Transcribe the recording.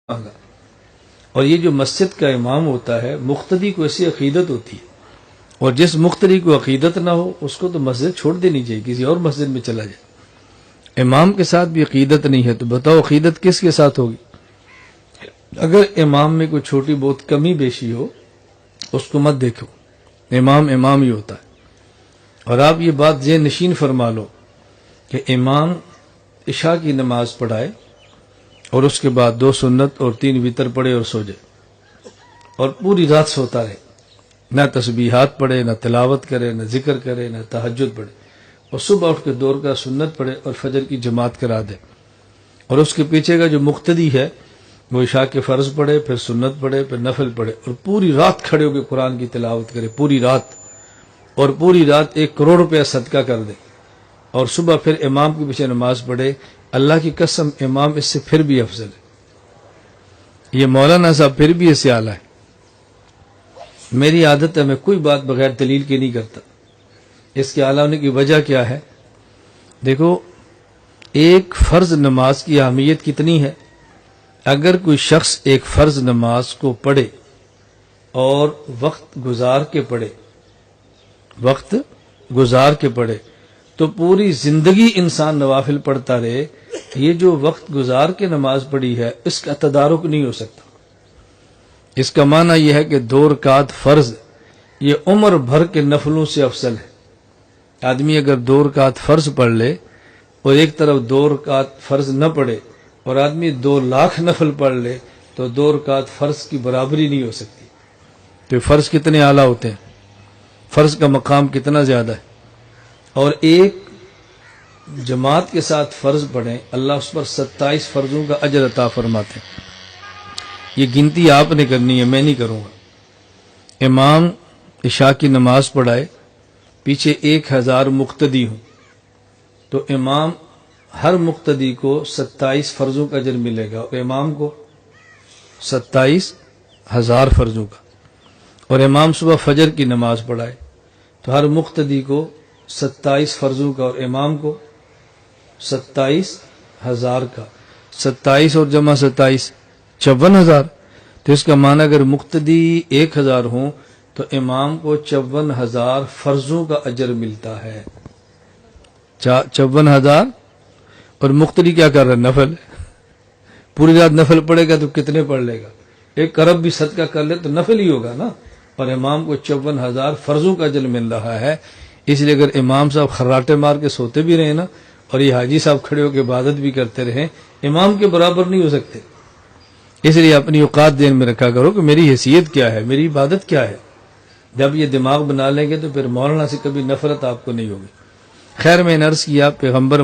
مانگا۔ اور یہ جو مسجد کا امام ہوتا ہے، مقتدی کو ایسی عقیدت ہوتی ہے، اور جس مقتدی کو عقیدت نہ ہو اس کو تو مسجد چھوڑ دینی چاہیے، کسی اور مسجد میں چلا جائے۔ امام کے ساتھ بھی عقیدت نہیں ہے تو بتاؤ عقیدت کس کے ساتھ ہوگی؟ اگر امام میں کوئی چھوٹی بہت کمی بیشی ہو اس کو مت دیکھو، امام امام ہی ہوتا ہے۔ اور آپ یہ بات ذہن نشین فرما لو کہ امام عشاء کی نماز پڑھائے اور اس کے بعد 2 سنت اور 3 وتر پڑھے اور سو جائے، اور پوری رات سوتا رہے، نہ تسبیحات پڑھے، نہ تلاوت کرے، نہ ذکر کرے، نہ تہجد پڑھے، اور صبح اٹھ کے 2 رکعت سنت پڑھے اور فجر کی جماعت کرا دے۔ اور اس کے پیچھے کا جو مقتدی ہے وہ عشاء کے فرض پڑھے، پھر سنت پڑھے، پھر نفل پڑھے، اور پوری رات کھڑے ہو کے قرآن کی تلاوت کرے، پوری رات، اور پوری رات 1 کروڑ روپیہ صدقہ کر دے، اور صبح پھر امام کے پیچھے نماز پڑھے۔ اللہ کی قسم امام اس سے پھر بھی افضل ہے۔ یہ مولانا صاحب پھر بھی اس سے اعلیٰ ہے۔ میری عادت ہے میں کوئی بات بغیر دلیل کے نہیں کرتا۔ اس کے اعلیٰ ہونے کی وجہ کیا ہے؟ دیکھو، ایک فرض نماز کی اہمیت کتنی ہے۔ اگر کوئی شخص ایک فرض نماز کو پڑھے اور وقت گزار کے پڑھے تو پوری زندگی انسان نوافل پڑھتا رہے، یہ جو وقت گزار کے نماز پڑھی ہے اس کا تدارک نہیں ہو سکتا۔ اس کا معنی یہ ہے کہ 2 رکعت فرض یہ عمر بھر کے نفلوں سے افضل ہے۔ آدمی اگر 2 رکعت فرض پڑھ لے اور ایک طرف 2 رکعت فرض نہ پڑھے، اور آدمی 2 لاکھ نفل پڑھ لے تو 2 رکعت فرض کی برابری نہیں ہو سکتی۔ تو فرض کتنے اعلیٰ ہوتے ہیں، فرض کا مقام کتنا زیادہ ہے۔ اور ایک جماعت کے ساتھ فرض پڑھیں، اللہ اس پر 27 فرضوں کا اجر عطا فرماتے ہیں۔ یہ گنتی آپ نے کرنی ہے، میں نہیں کروں گا۔ امام عشاء کی نماز پڑھائے، پیچھے 1000 مقتدی ہوں، تو امام ہر مقتدی کو 27 فرضوں کا اجر ملے گا، اور امام کو 27,000 فرضوں کا۔ اور امام صبح فجر کی نماز پڑھائے تو ہر مقتدی کو 27 فرضوں کا، اور امام کو 27,000 کا۔ 27 اور جمع 27 54,000۔ تو اس کا معنی اگر مقتدی 1000 ہوں تو امام کو 54,000 فرضوں کا اجر ملتا ہے۔ 54,000، اور مقتدی کیا کر رہا ہے؟ نفل۔ پوری رات نفل پڑھے گا تو کتنے پڑھ لے گا؟ 1 ارب بھی صدقہ کر لے تو نفل ہی ہوگا نا، اور امام کو 54,000 فرضوں کا اجر مل رہا ہے۔ اس لیے اگر امام صاحب خراٹے مار کے سوتے بھی رہے نا، اور یہ حاجی صاحب کھڑے ہو کے عبادت بھی کرتے رہیں، امام کے برابر نہیں ہو سکتے۔ اس لیے اپنی اوقات ذہن میں رکھا کرو کہ میری حیثیت کیا ہے، میری عبادت کیا ہے۔ جب یہ دماغ بنا لیں گے تو پھر مولانا سے کبھی نفرت آپ کو نہیں ہوگی۔ خیر، میں نے عرض کیا پیغمبر